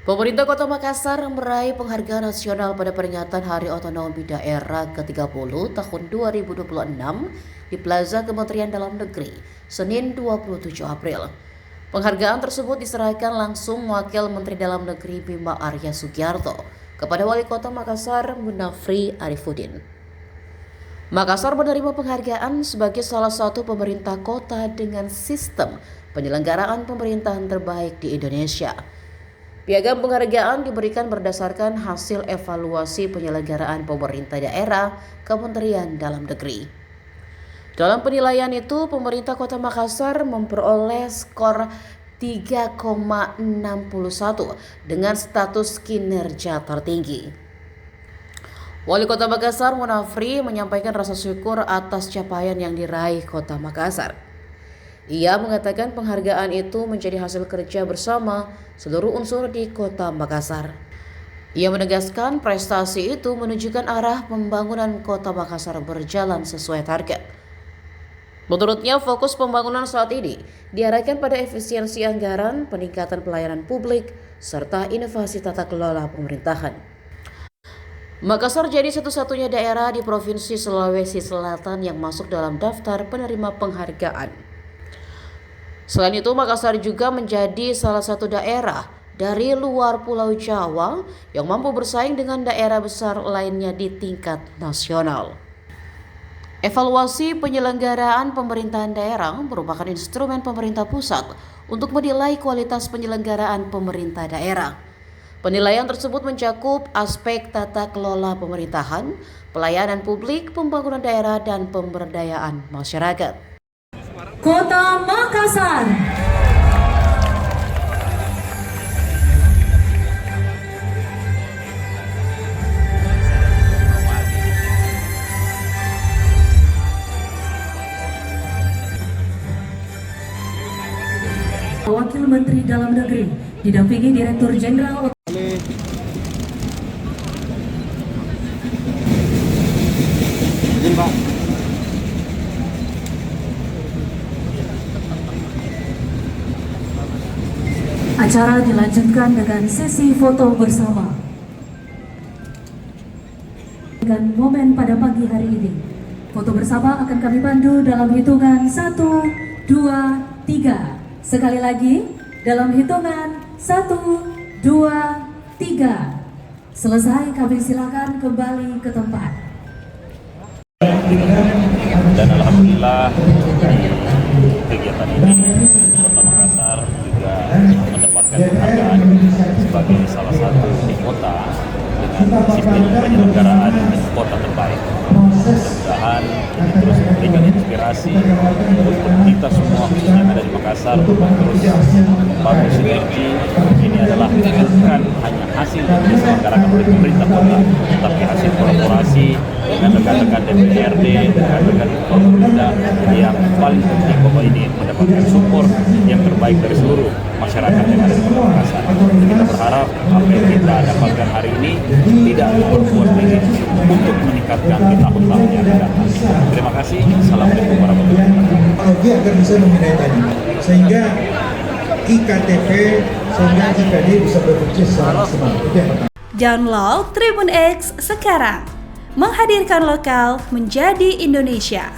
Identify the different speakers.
Speaker 1: Pemerintah Kota Makassar meraih penghargaan nasional pada peringatan Hari Otonomi Daerah ke-30 tahun 2026 di Plaza Kementerian Dalam Negeri, Senin 27 April. Penghargaan tersebut diserahkan langsung Wakil Menteri Dalam Negeri Bima Arya Sugiarto kepada Wali Kota Makassar Munafri Arifudin. Makassar menerima penghargaan sebagai salah satu pemerintah kota dengan sistem penyelenggaraan pemerintahan terbaik di Indonesia. Piagam penghargaan diberikan berdasarkan hasil evaluasi penyelenggaraan pemerintah daerah Kementerian Dalam Negeri. Dalam penilaian itu, pemerintah Kota Makassar memperoleh skor 3,61 dengan status kinerja tertinggi. Wali Kota Makassar Munafri menyampaikan rasa syukur atas capaian yang diraih Kota Makassar. Ia mengatakan penghargaan itu menjadi hasil kerja bersama seluruh unsur di Kota Makassar. Ia menegaskan prestasi itu menunjukkan arah pembangunan Kota Makassar berjalan sesuai target. Menurutnya, fokus pembangunan saat ini diarahkan pada efisiensi anggaran, peningkatan pelayanan publik, serta inovasi tata kelola pemerintahan. Makassar jadi satu-satunya daerah di Provinsi Sulawesi Selatan yang masuk dalam daftar penerima penghargaan. Selain itu, Makassar juga menjadi salah satu daerah dari luar Pulau Jawa yang mampu bersaing dengan daerah besar lainnya di tingkat nasional. Evaluasi penyelenggaraan pemerintahan daerah merupakan instrumen pemerintah pusat untuk menilai kualitas penyelenggaraan pemerintah daerah. Penilaian tersebut mencakup aspek tata kelola pemerintahan, pelayanan publik, pembangunan daerah, dan pemberdayaan masyarakat.
Speaker 2: Kota Makassar. Wakil Menteri Dalam Negeri didampingi Direktur Jenderal Acara dilanjutkan dengan sesi foto bersama. Dengan momen pada pagi hari ini, foto bersama akan kami pandu dalam hitungan 1, 2, 3. Sekali lagi, dalam hitungan 1, 2, 3. Selesai, kami silakan kembali ke tempat.
Speaker 3: Dan alhamdulillah kegiatan ini Kota Makassar juga mendapatkan penghargaan sebagai salah satu kota dengan sistem penyelenggaraan kota terbaik. Mudah-mudahan ini terus memberikan inspirasi untuk kita semua, khususnya yang ada di Makassar, untuk terus membangun sinergi. Ini adalah bukan hanya hasil yang diselenggarakan oleh pemerintah kota, tapi hasil kolaborasi dengan rekan-rekan DPRD, rekan-rekan pemerintah, yang paling penting bahwa ini mendapatkan support yang terbaik dari seluruh masyarakat yang ada di Kota Makassar. Kita berharap apa yang kita dapatkan hari ini tidak berbuat diri untuk meningkatkan di tahun-tahun yang akan datang. Terima kasih. Assalamualaikum warahmatullahi wabarakatuh.
Speaker 4: Teknologi agar bisa memindahkan sehingga IKTP sehingga IKD bisa berfungsi secara maksimal.
Speaker 5: Download Tribun X sekarang, menghadirkan lokal menjadi Indonesia.